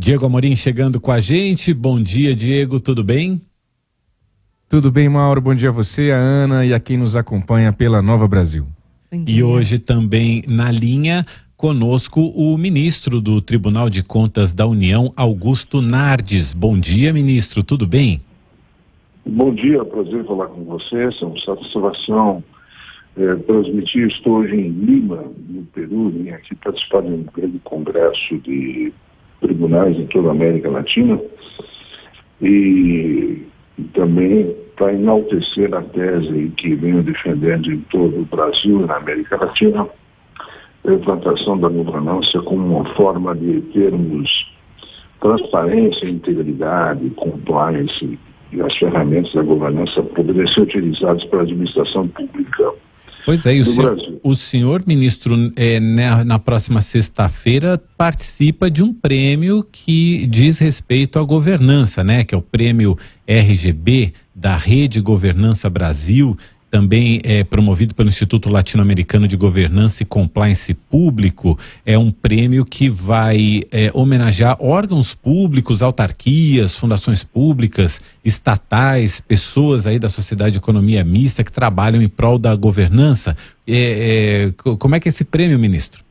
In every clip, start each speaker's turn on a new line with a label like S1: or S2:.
S1: Diego Amorim chegando com a gente. Bom dia, Diego, tudo bem?
S2: Tudo bem, Mauro. Bom dia a você, a Ana e a quem nos acompanha pela Nova Brasil.
S1: E hoje também na linha conosco o ministro do Tribunal de Contas da União, Augusto Nardes. Bom dia, ministro, tudo bem?
S3: Bom dia, prazer falar com vocês, é uma satisfação transmitir. Estou hoje em Lima, no Peru, vim aqui participar de um grande congresso de tribunais em toda a América Latina e também para enaltecer a tese que venho defendendo em todo o Brasil e na América Latina, a implantação da governança como uma forma de termos transparência, integridade, compliance, e as ferramentas da governança poderem ser utilizadas para a administração pública.
S1: Pois é, e o senhor, ministro, na próxima sexta-feira participa de um prêmio que diz respeito à governança, né? Que é o prêmio RGB da Rede Governança Brasil, também é promovido pelo Instituto Latino-Americano de Governança e Compliance Público. É um prêmio que vai homenagear órgãos públicos, autarquias, fundações públicas, estatais, pessoas aí da sociedade de economia mista que trabalham em prol da governança. Como é que é esse prêmio, ministro?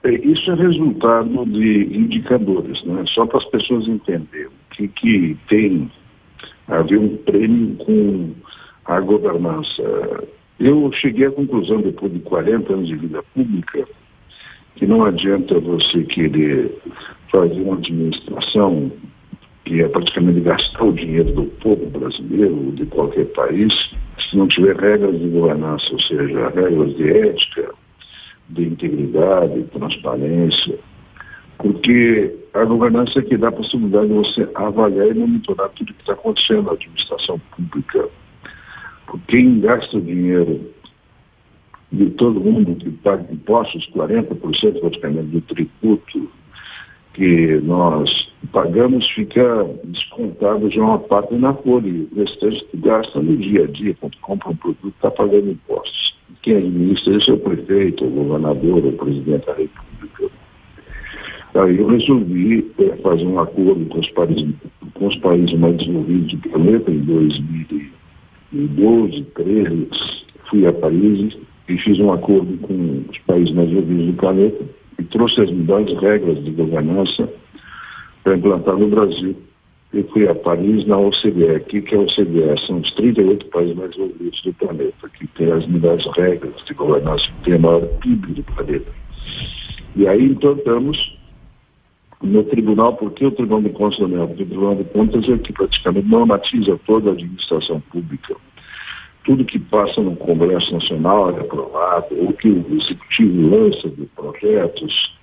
S3: Isso é resultado de indicadores, né? Só para as pessoas entenderem que tem a ver um prêmio com a governança. Eu cheguei à conclusão, depois de 40 anos de vida pública, que não adianta você querer fazer uma administração que é praticamente gastar o dinheiro do povo brasileiro ou de qualquer país, se não tiver regras de governança, ou seja, regras de ética, de integridade, de transparência, porque a governança é que dá a possibilidade de você avaliar e monitorar tudo que está acontecendo na administração pública. Quem gasta o dinheiro de todo mundo que paga impostos, 40% praticamente do tributo que nós pagamos, fica descontado já uma parte na folha, e o restante que gasta no dia a dia, quando compra um produto, está pagando impostos. Quem administra isso é o prefeito, o governador, o presidente da República. Aí eu resolvi fazer um acordo com os países mais desenvolvidos do planeta em 2012, 2013, fui a Paris e fiz um acordo com os países mais desenvolvidos do planeta e trouxe as melhores regras de governança para implantar no Brasil. Eu fui a Paris na OCDE, aqui que é a OCDE, são os 38 países mais desenvolvidos do planeta, que tem as melhores regras de governança, que tem a maior PIB do planeta. E aí implantamos no tribunal, porque o Tribunal de Contas da União, porque o Tribunal de Contas é que praticamente normatiza toda a administração pública. Tudo que passa no Congresso Nacional é aprovado, ou que o Executivo lança de projetos,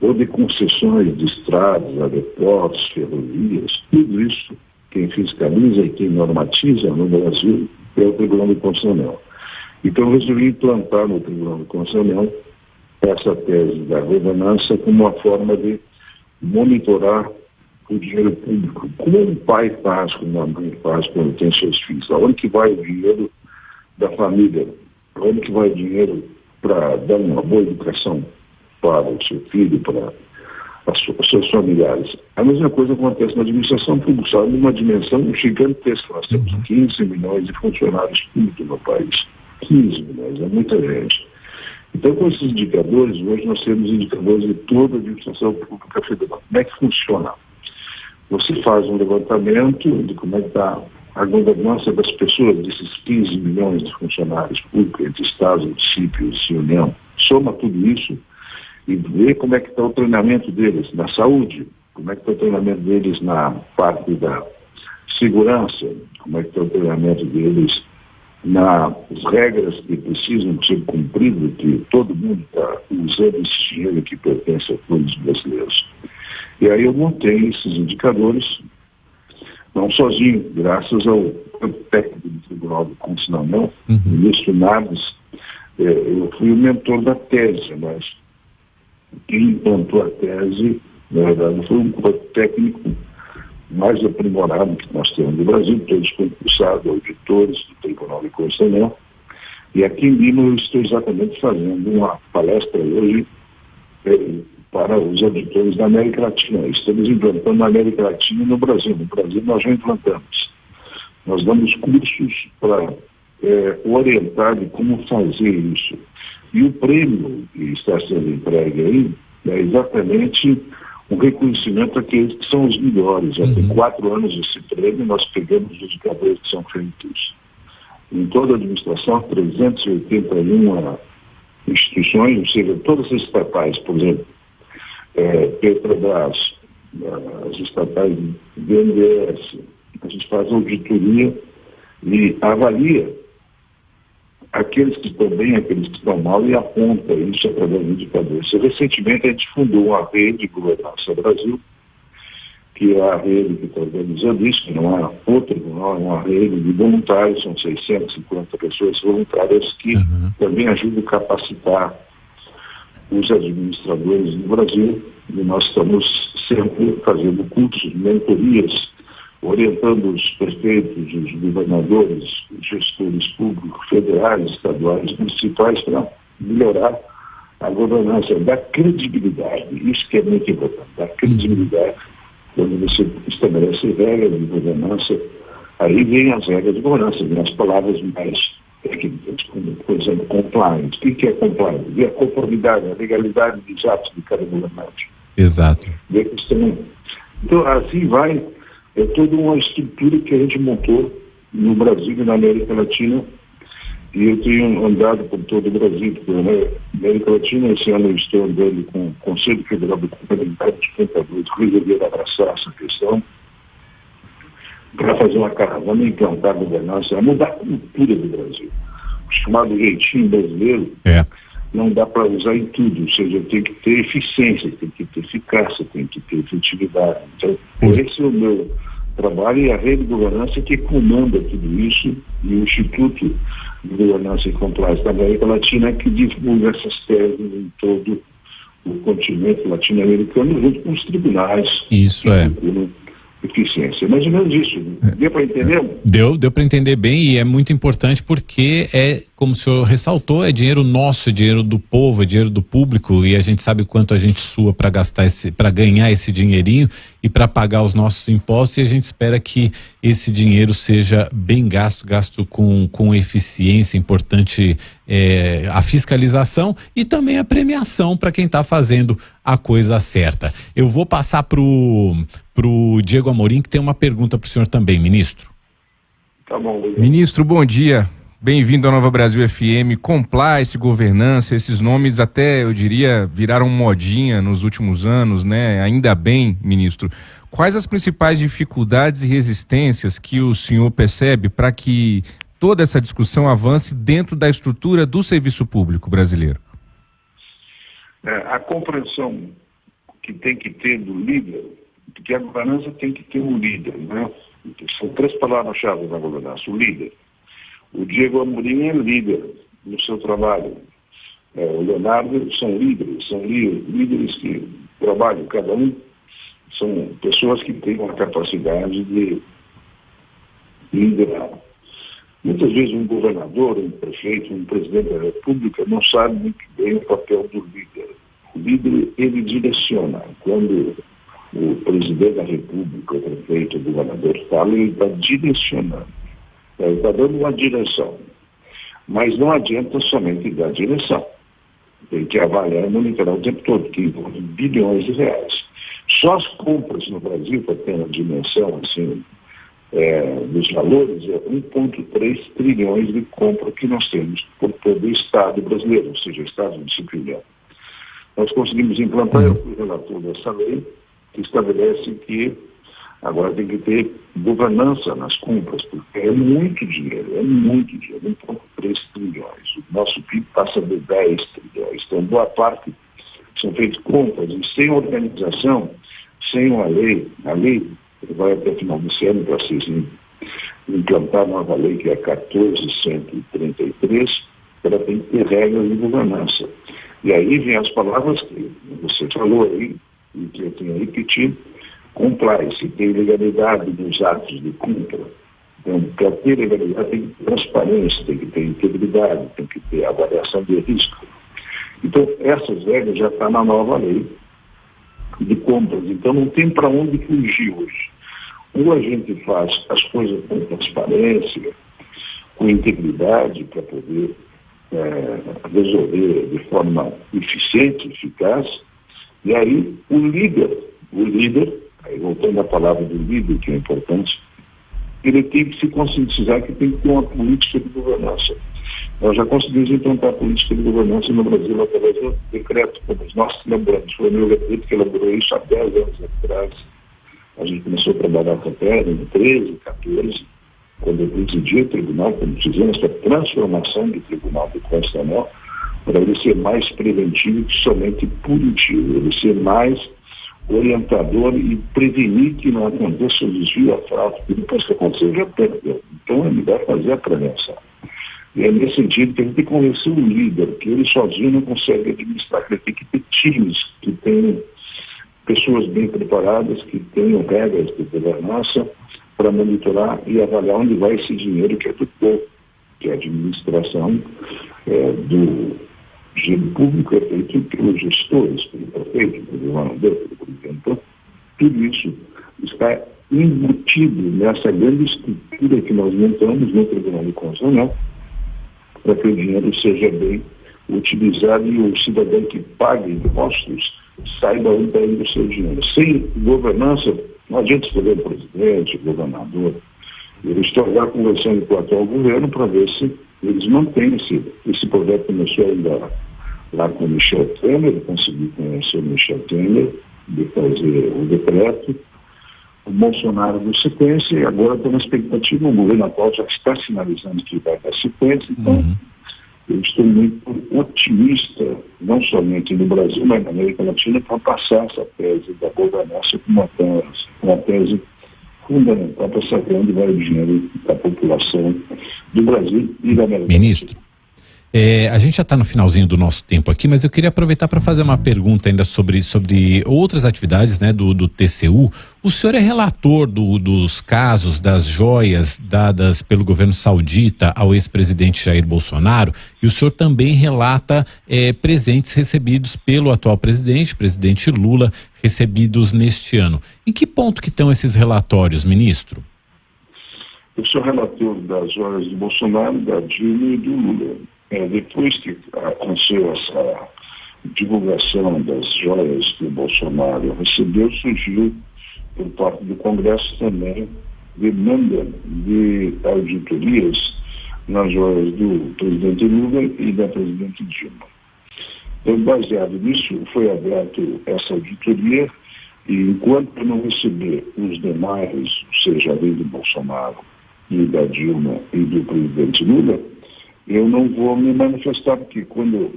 S3: ou de concessões de estradas, aeroportos, ferrovias, tudo isso, quem fiscaliza e quem normatiza no Brasil é o Tribunal de Contas da União. Então eu resolvi implantar no Tribunal de Contas da União essa tese da governança como uma forma de monitorar o dinheiro público, como um pai faz, como uma mãe faz quando tem seus filhos. Aonde que vai o dinheiro da família? Aonde que vai o dinheiro para dar uma boa educação para o seu filho, para os seus familiares? A mesma coisa acontece na administração pública, sabe? Uma dimensão gigantesca. Nós temos 15 milhões de funcionários públicos no país. 15 milhões, é muita gente. Então, com esses indicadores, hoje nós temos indicadores de toda a administração pública federal. Como é que funciona? Você faz um levantamento de como é que está a governança das pessoas, desses 15 milhões de funcionários públicos, entre estados, municípios e União. Soma tudo isso e vê como é que está o treinamento deles na saúde, como é que está o treinamento deles na parte da segurança, como é que está o treinamento deles nas regras que precisam ser cumpridas, que todo mundo está usando esse dinheiro que pertence a todos os brasileiros. E aí eu montei esses indicadores, não sozinho, graças ao técnico do Tribunal de Contas da União, o ministro Nardes. Eu fui o mentor da tese, mas quem implantou a tese, na verdade, foi um técnico mais aprimorado que nós temos no Brasil, todos concursados, auditores do Tribunal de Contas da União. E aqui em Lima eu estou exatamente fazendo uma palestra hoje para os auditores da América Latina. Estamos implantando na América Latina e no Brasil. No Brasil nós já implantamos. Nós damos cursos para orientar de como fazer isso. E o prêmio que está sendo entregue aí é exatamente um reconhecimento àqueles que são os melhores. Já tem 4 anos esse prêmio, nós pegamos os indicadores que são feitos em toda a administração, 381 instituições, ou seja, todas as estatais, por exemplo, Petrobras, as estatais BNDES, a gente faz auditoria e avalia aqueles que estão bem, aqueles que estão mal e aponta isso através de indicadores. Recentemente a gente fundou uma rede de governança Brasil, que é a rede que está organizando isso, que não há outra, não é uma rede de voluntários, são 650 pessoas voluntárias que também ajudam a capacitar os administradores no Brasil, e nós estamos sempre fazendo cursos, mentorias, orientando os prefeitos, os governadores, os gestores públicos, federais, estaduais, municipais, para melhorar a governança, dar credibilidade. Isso que é muito importante, dar credibilidade. Quando você estabelece regras de governança, aí vem as regras de governança, vem as palavras mais técnicas, como, por exemplo, compliance. O que é compliance? É a conformidade, a legalidade dos atos de cada governante.
S1: Exato.
S3: Então, assim vai. É toda uma estrutura que a gente montou no Brasil e na América Latina, e eu tenho andado por todo o Brasil, na América Latina. Esse ano eu estou andando com o Conselho Federal de Contabilidade dos Contadores, resolver abraçar essa questão, para fazer uma caravana, implantar a governança, a mudar a cultura do Brasil. O chamado jeitinho brasileiro não dá para usar em tudo, ou seja, tem que ter eficiência, tem que ter eficácia, tem que ter efetividade. Então, esse é o meu trabalho, e a rede de governança que comanda tudo isso, e o Instituto de Governança e Compliance da América Latina que divulga essas teses em todo o continente latino-americano, junto com os tribunais.
S1: Isso é.
S3: Eficiência. Mais ou menos isso. Deu para entender?
S1: Deu para entender bem, e é muito importante porque como o senhor ressaltou, é dinheiro nosso, é dinheiro do povo, é dinheiro do público, e a gente sabe quanto a gente sua para para ganhar esse dinheirinho e para pagar os nossos impostos, e a gente espera que esse dinheiro seja bem gasto com eficiência. Importante a fiscalização e também a premiação para quem está fazendo a coisa certa. Eu vou passar pro Diego Amorim, que tem uma pergunta para o senhor também, ministro.
S3: Tá bom,
S2: ministro, bom dia. Bem-vindo à Nova Brasil FM. Compliance, governança, esses nomes até, eu diria, viraram modinha nos últimos anos, né? Ainda bem, ministro. Quais as principais dificuldades e resistências que o senhor percebe para que toda essa discussão avance dentro da estrutura do serviço público brasileiro?
S3: A compreensão que tem que ter do líder, porque a governança tem que ter um líder, né? São 3 palavras-chave na governança: o líder. O Diego Amorim é líder no seu trabalho. O Leonardo são líderes que trabalham, cada um são pessoas que têm uma capacidade de liderar. Muitas vezes um governador, um prefeito, um presidente da República não sabe muito bem o papel do líder. O líder, ele direciona. Quando o presidente da República, o prefeito, o governador fala, ele está direcionando. Ele está dando uma direção. Mas não adianta somente dar direção. Tem que avaliar e monitorar o tempo todo, que envolve bilhões de reais. Só as compras no Brasil, para ter uma dimensão assim, dos valores, é 1,3 trilhões de compra que nós temos por todo o Estado brasileiro, ou seja, o Estado municipal. Nós conseguimos implantar, eu fui relator dessa lei, que estabelece que agora tem que ter governança nas compras, porque é muito dinheiro, 1,3 trilhões. O nosso PIB passa de 10 trilhões. Então, boa parte são feitas compras, e sem organização, sem uma lei, a lei vai até o final desse ano para se implantar uma nova lei, que é a 14.133, ela tem que ter regras de governança. E aí vem as palavras que você falou aí, e que eu tenho repetido: compliance, tem legalidade dos atos de compra. Então, para ter legalidade tem que ter transparência, tem que ter integridade, tem que ter avaliação de risco. Então, essas regras já estão na nova lei, de compras. Então não tem para onde fugir hoje. Ou a gente faz as coisas com transparência, com integridade, para poder resolver de forma eficiente, eficaz, e aí o líder, aí voltando à palavra do líder, que é importante, ele tem que se conscientizar que tem que ter uma política de governança. Nós já conseguimos implantar a política de governança no Brasil através do decreto, como nós elaboramos. Foi o meu gabinete que elaborou isso há 10 anos atrás. A gente começou a trabalhar com a terra em 13, 14, quando eu presidi o tribunal, quando fizemos essa transformação do Tribunal Constitucional, para ele ser mais preventivo que somente punitivo, ele ser mais orientador e prevenir que não aconteça o desvio, a fraude, porque depois que aconteceu já perdeu. Então ele vai fazer a prevenção. E é nesse sentido que a gente tem que convencer o líder, que ele sozinho não consegue administrar, que ele tem que ter times que tenham pessoas bem preparadas, que tenham regras de governança para monitorar e avaliar onde vai esse dinheiro que é do povo, que a administração do dinheiro público é feito pelos gestores, pelo prefeito, pelo governador, pelo presidente. Então, tudo isso está embutido nessa grande estrutura que nós montamos no Tribunal Constitucional para que o dinheiro seja bem utilizado e o cidadão que paga impostos saiba onde está indo o seu dinheiro. Sem governança, não adianta escolher o presidente, o governador. Eu estou agora conversando com o atual governo para ver se eles mantêm esse projeto. Começou ainda lá com o Michel Temer, eu consegui conhecer o Michel Temer, de fazer o decreto. O Bolsonaro deu sequência e agora estou na expectativa. O governo atual já está sinalizando que vai dar sequência. Então, eu estou muito otimista, não somente no Brasil, mas na América Latina, para passar essa tese da governança como uma tese fundamental para saber onde vai o dinheiro da população do Brasil e da América Latina.
S1: Ministro, a gente já está no finalzinho do nosso tempo aqui, mas eu queria aproveitar para fazer uma pergunta ainda sobre outras atividades, né, do TCU. O senhor é relator dos casos das joias dadas pelo governo saudita ao ex-presidente Jair Bolsonaro, e o senhor também relata presentes recebidos pelo atual presidente Lula, recebidos neste ano. Em que ponto que estão esses relatórios, ministro?
S3: Eu sou relator das joias do Bolsonaro, da Dilma e do Lula. Depois que aconteceu essa divulgação das joias que o Bolsonaro recebeu, surgiu por parte do Congresso também demanda de auditorias nas joias do presidente Lula e da presidente Dilma. Então, baseado nisso, foi aberta essa auditoria e enquanto eu não receber os demais, seja a lei do Bolsonaro e da Dilma e do presidente Lula, eu não vou me manifestar, porque quando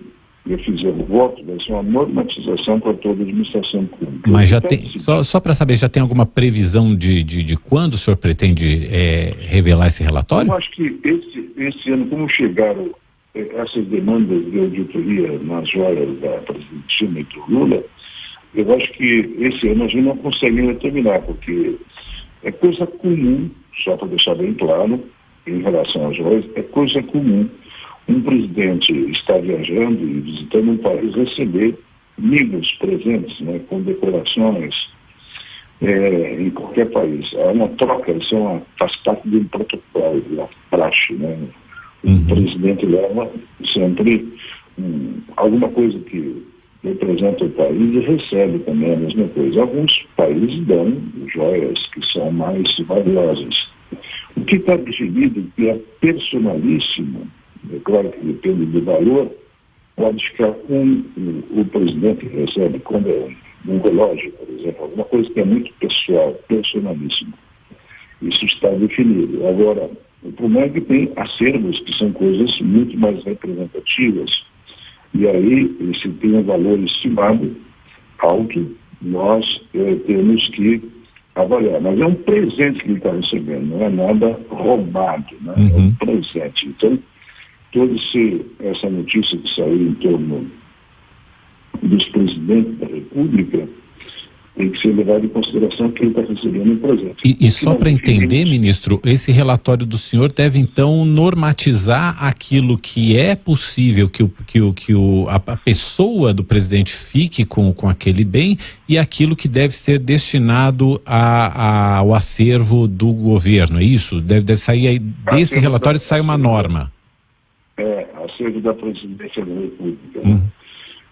S3: eu fizer o voto, vai ser uma normatização para toda a administração pública.
S1: Mas já tem, só para saber, já tem alguma previsão de quando o senhor pretende revelar esse relatório?
S3: Eu acho que esse ano, como chegaram essas demandas de auditoria nas joias da presidente Dilma e do Lula, eu acho que esse ano a gente não consegue determinar, porque é coisa comum, só para deixar bem claro, em relação às joias, é coisa comum um presidente estar viajando e visitando um país, receber mimos presentes, né, com decorações em qualquer país. Há uma troca, isso faz parte de um protocolo, da praxe, né? O presidente leva sempre alguma coisa que representa o país e recebe também a mesma coisa. Alguns países dão joias que são mais valiosas. O que está definido que é personalíssimo, é claro que depende do valor, pode ficar com o presidente que recebe, quando é um relógio, por exemplo, alguma coisa que é muito pessoal, personalíssimo. Isso está definido. Agora, o problema é que tem acervos que são coisas muito mais representativas, e aí, se tem um valor estimado alto, nós temos que avaliar. Mas é um presente que ele está recebendo, não é nada roubado, né? É um presente. Então, toda essa notícia que saiu em torno dos presidentes da República tem que ser levado em consideração quem está recebendo um presente.
S1: E só para entender, ministro, esse relatório do senhor deve então normatizar aquilo que é possível que a pessoa do presidente fique com aquele bem e aquilo que deve ser destinado ao acervo do governo, é isso? Deve sair aí, desse relatório sai uma norma.
S3: Acervo da presidência da República, né?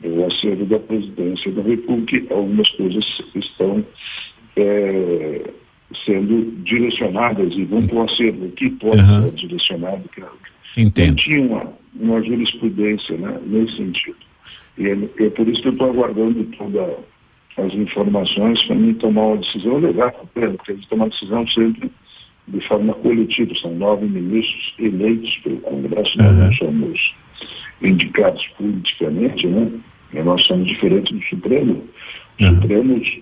S3: O acervo da presidência da República, algumas coisas estão sendo direcionadas e vão para o acervo, o que pode ser direcionado, claro.
S1: Entendo.
S3: Não tinha uma jurisprudência, né, nesse sentido. E é por isso que eu estou aguardando todas as informações para mim tomar uma decisão legal, porque a gente toma uma decisão sempre de forma coletiva. São 9 ministros eleitos pelo Congresso, nós não somos indicados politicamente, né? E nós somos diferentes do Supremo. Os Supremos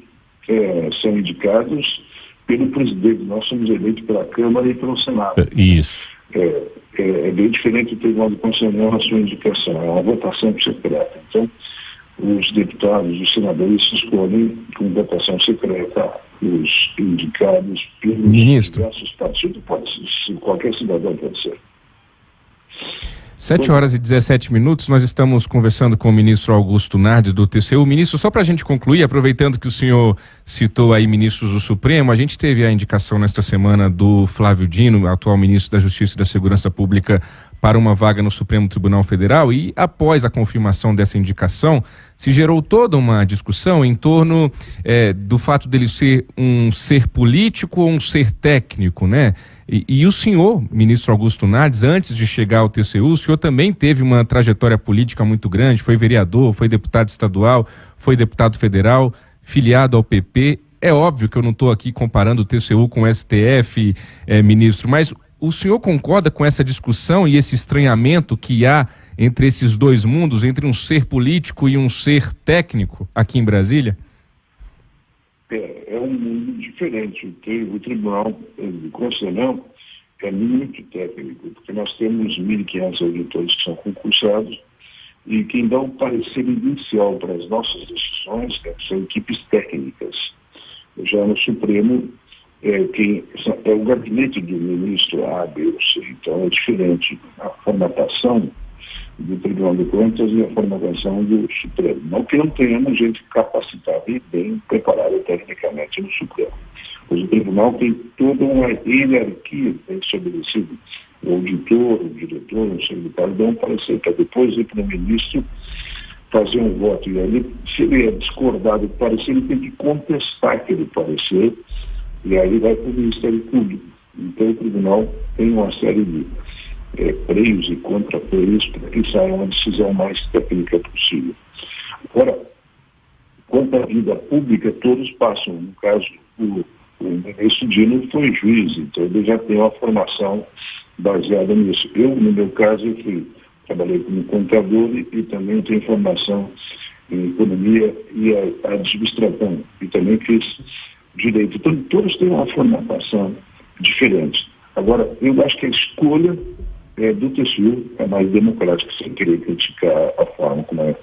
S3: são indicados pelo presidente, nós somos eleitos pela Câmara e pelo Senado.
S1: Isso.
S3: É bem diferente do Tribunal de Constituição a sua indicação, é uma votação secreta. Então, os deputados, os senadores escolhem com votação secreta os indicados pelos diversos partidos, pode ser, qualquer cidadão pode ser.
S2: 7h17, nós estamos conversando com o ministro Augusto Nardes do TCU. Ministro, só para a gente concluir, aproveitando que o senhor citou aí ministros do Supremo, a gente teve a indicação nesta semana do Flávio Dino, atual ministro da Justiça e da Segurança Pública, para uma vaga no Supremo Tribunal Federal, e após a confirmação dessa indicação, se gerou toda uma discussão em torno do fato dele ser um ser político ou um ser técnico, né? E o senhor, ministro Augusto Nardes, antes de chegar ao TCU, o senhor também teve uma trajetória política muito grande, foi vereador, foi deputado estadual, foi deputado federal, filiado ao PP. É óbvio que eu não estou aqui comparando o TCU com o STF, ministro, mas o senhor concorda com essa discussão e esse estranhamento que há entre esses dois mundos, entre um ser político e um ser técnico aqui em Brasília?
S3: É um mundo diferente. O Tribunal Constitucional é muito técnico, porque nós temos 1.500 auditores que são concursados e quem dá o parecer inicial para as nossas decisões são equipes técnicas. Já no Supremo, é o gabinete do ministro A, B ou C, então é diferente a formatação do Tribunal de Contas e a formatação do Supremo. Não que não tenhamos gente capacitada e bem preparada tecnicamente no Supremo. Mas o Tribunal tem toda uma hierarquia bem estabelecida. O auditor, o diretor, o secretário dão um parecer para depois ir para o ministro fazer um voto. E aí, se ele é discordado do parecer, ele tem que contestar aquele parecer e aí vai para o Ministério Público. Então o Tribunal tem uma série de preios e contra-preios para que saia uma decisão mais técnica possível. Agora, quanto à vida pública, todos passam. No caso, o ministro Dino foi juiz, então ele já tem uma formação baseada nisso. Eu, no meu caso, trabalhei como contador e também tenho formação em economia e administração, e também fiz direito. Então, todos têm uma formatação diferente. Agora, eu acho que a escolha do TCU é mais democrática, sem querer criticar a forma como é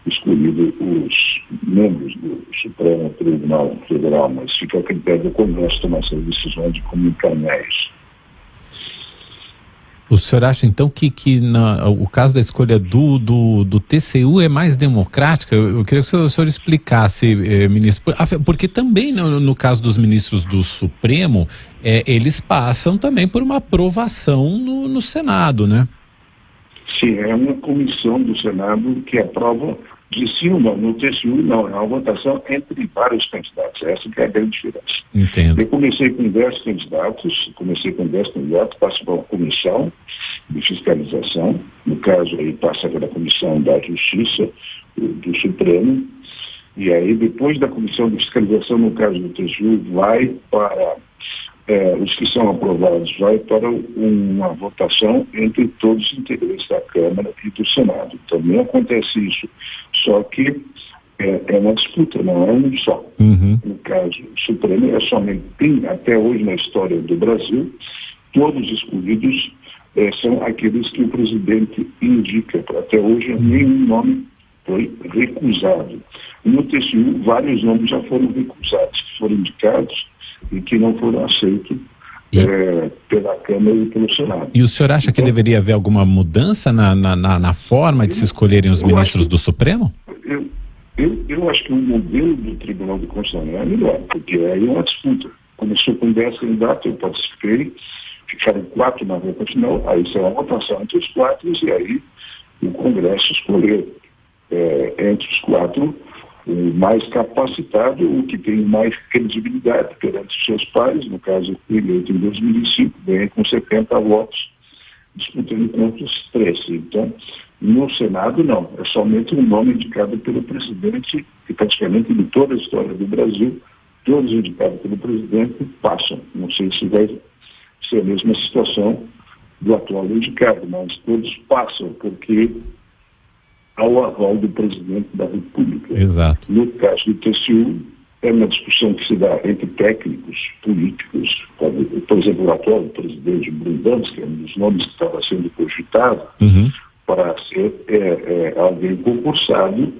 S3: escolhido os membros do Supremo Tribunal Federal, mas fica a critério do Congresso tomar essas decisões de como encaminhar isso.
S1: O senhor acha, então, que o caso da escolha do TCU é mais democrática? Eu queria que o senhor explicasse, ministro, porque também no caso dos ministros do Supremo, eles passam também por uma aprovação no Senado, né?
S3: Sim, é uma comissão do Senado que aprova de sim ou não. No TCU, não, é uma votação entre vários candidatos. Essa que é a grande diferença.
S1: Entendo.
S3: Eu comecei com 10 candidatos, passo para uma comissão de fiscalização, no caso aí passa pela Comissão da Justiça do Supremo, e aí depois da comissão de fiscalização, no caso do TCU, vai para os que são aprovados, vai para uma votação entre todos os integrantes da Câmara e do Senado. Também acontece isso, só que é uma disputa, não é um só. No caso, o Supremo tem até hoje na história do Brasil, todos os escolhidos são aqueles que o presidente indica. Até hoje, nenhum nome foi recusado. No TCU, vários nomes já foram recusados, que foram indicados e que não foram aceitos pela Câmara e pelo Senado.
S1: E o senhor acha que deveria haver alguma mudança na forma de se escolherem os ministros do Supremo?
S3: Eu acho que o modelo do Tribunal de Constituição é melhor, porque aí é uma disputa. Começou com 10 candidatos, eu participei, ficaram 4 na reta final, aí será uma votação entre os 4 e aí o Congresso escolheu entre os 4 o mais capacitado, o que tem mais credibilidade perante os seus pares, no caso eleito em 2005, ganha com 70 votos, disputando contra os 13. Então, no Senado, não. É somente um nome indicado pelo presidente, que praticamente de toda a história do Brasil, todos indicados pelo presidente passam. Não sei se vai ser a mesma situação do atual indicado, mas todos passam, porque há o aval do presidente da República.
S1: Exato.
S3: No caso do TCU, é uma discussão que se dá entre técnicos políticos, por exemplo, o atual presidente Bruno, que é um dos nomes que estava sendo cogitado, para ser alguém concursado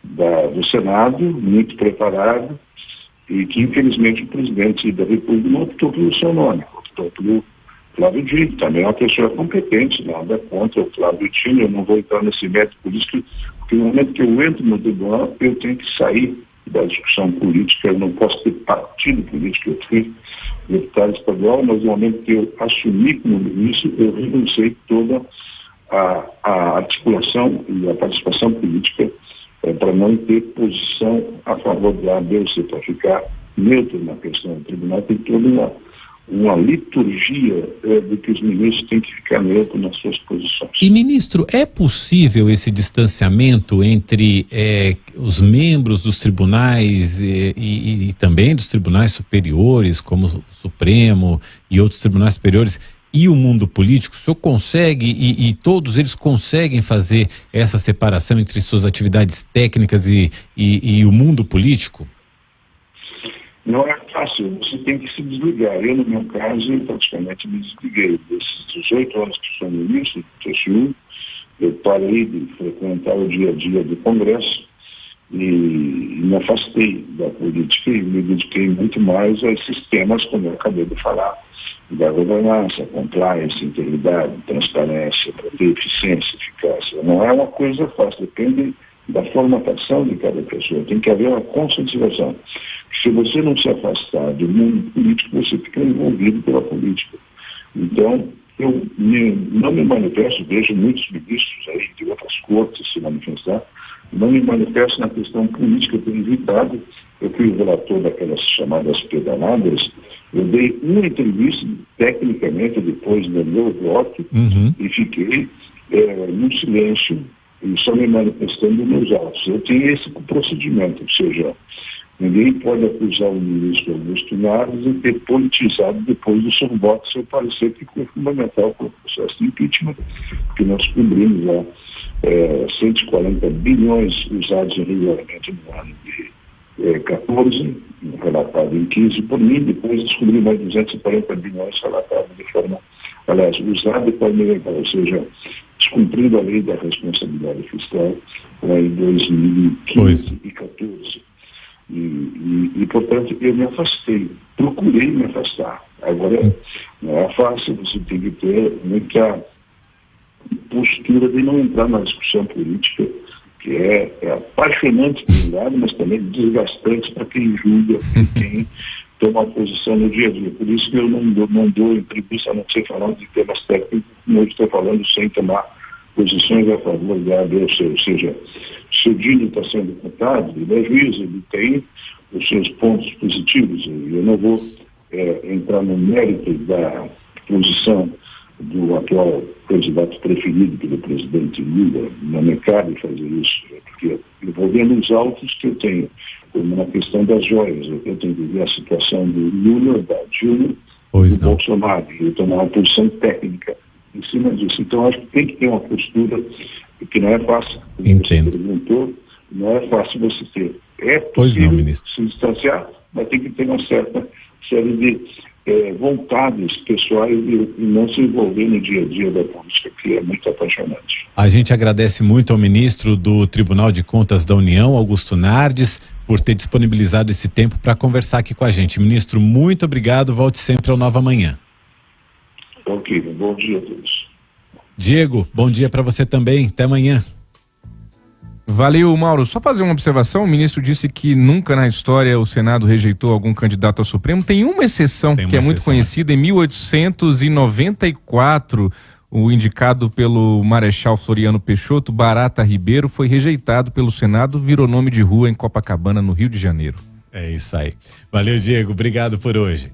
S3: do Senado, muito preparado, e que, infelizmente, o presidente da República não optou pelo seu nome, optou pelo Flávio Dino, também é uma pessoa competente, nada contra o Flávio Dino, eu não vou entrar nesse método político, porque no momento que eu entro no tribunal, eu tenho que sair da discussão política, eu não posso ter partido político, eu fui deputado estadual, mas no momento que eu assumi como ministro, eu renunciei toda a articulação e a participação política para não ter posição a favor de A, B ou C, para ficar neutro na questão do tribunal. Tem toda uma liturgia de que os ministros têm que ficar neutros nas suas posições.
S1: E, ministro, é possível esse distanciamento entre os membros dos tribunais e também dos tribunais superiores, como o Supremo e outros tribunais superiores, e o mundo político? O senhor consegue, e todos eles conseguem fazer essa separação entre suas atividades técnicas e o mundo político?
S3: Não é fácil, você tem que se desligar. Eu, no meu caso, praticamente me desliguei. Desses 18 anos que sou ministro do TCU, eu parei de frequentar o dia a dia do Congresso e me afastei da política e me dediquei muito mais a esses temas, como eu acabei de falar, da governança, compliance, integridade, transparência, para ter eficiência, eficácia. Não é uma coisa fácil, depende da formatação de cada pessoa. Tem que haver uma conscientização. Se você não se afastar do mundo político, você fica envolvido pela política. Então, eu não me manifesto, vejo muitos ministros aí de outras cortes se manifestar, não me manifesto na questão política, eu tenho evitado. Eu fui o relator daquelas chamadas pedaladas, eu dei uma entrevista, tecnicamente, depois do meu voto, e fiquei no silêncio e só me manifestando nos autos. Eu tenho esse procedimento, ou seja, ninguém pode acusar o ministro Augusto Nardes de ter politizado depois do seu voto, seu parecer, que foi fundamental para o processo de impeachment, que nós cobrimos lá 140 bilhões usados em regulamento no ano de 14, relatado em 15 por mim, depois descobri mais 240 bilhões relatados de forma, aliás, usado de forma ilegal, ou seja, descumprindo a lei da responsabilidade fiscal lá em 2015 e 2014. E, portanto, eu me afastei, procurei me afastar. Agora, não é fácil, você tem que ter muita postura de não entrar na discussão política, que é apaixonante por um lado, mas também desgastante para quem julga, quem toma posição no dia a dia. Por isso que eu não dou entrevista, a não ser falando de temas técnicos, como eu estou falando, sem tomar posições a favor da A, B ou C. Ou seja, se o Dino está sendo contado, ele é juiz, ele tem os seus pontos positivos. Eu não vou entrar no mérito da posição do atual candidato preferido pelo presidente Lula, não me cabe fazer isso, porque eu vou vendo os autos que eu tenho, como na questão das joias, eu tenho que ver a situação do Lula, da Dilma, do Bolsonaro, e eu tomar uma posição técnica em cima disso. Então, acho que tem que ter uma postura que não é fácil.
S1: Entendo.
S3: Você perguntou, não é fácil você ter. É possível se distanciar, mas tem que ter uma certa série de vontades pessoais e não se envolver no dia a dia da política, que é muito apaixonante.
S1: A gente agradece muito ao ministro do Tribunal de Contas da União, Augusto Nardes, por ter disponibilizado esse tempo para conversar aqui com a gente. Ministro, muito obrigado. Volte sempre ao Nova Manhã.
S3: Ok, bom dia a todos.
S1: Diego, bom dia para você também. Até amanhã.
S2: Valeu, Mauro. Só fazer uma observação. O ministro disse que nunca na história o Senado rejeitou algum candidato ao Supremo. Tem uma exceção, que é muito conhecida. Em 1894, o indicado pelo Marechal Floriano Peixoto, Barata Ribeiro, foi rejeitado pelo Senado, virou nome de rua em Copacabana, no Rio de Janeiro.
S1: É isso aí. Valeu, Diego. Obrigado por hoje.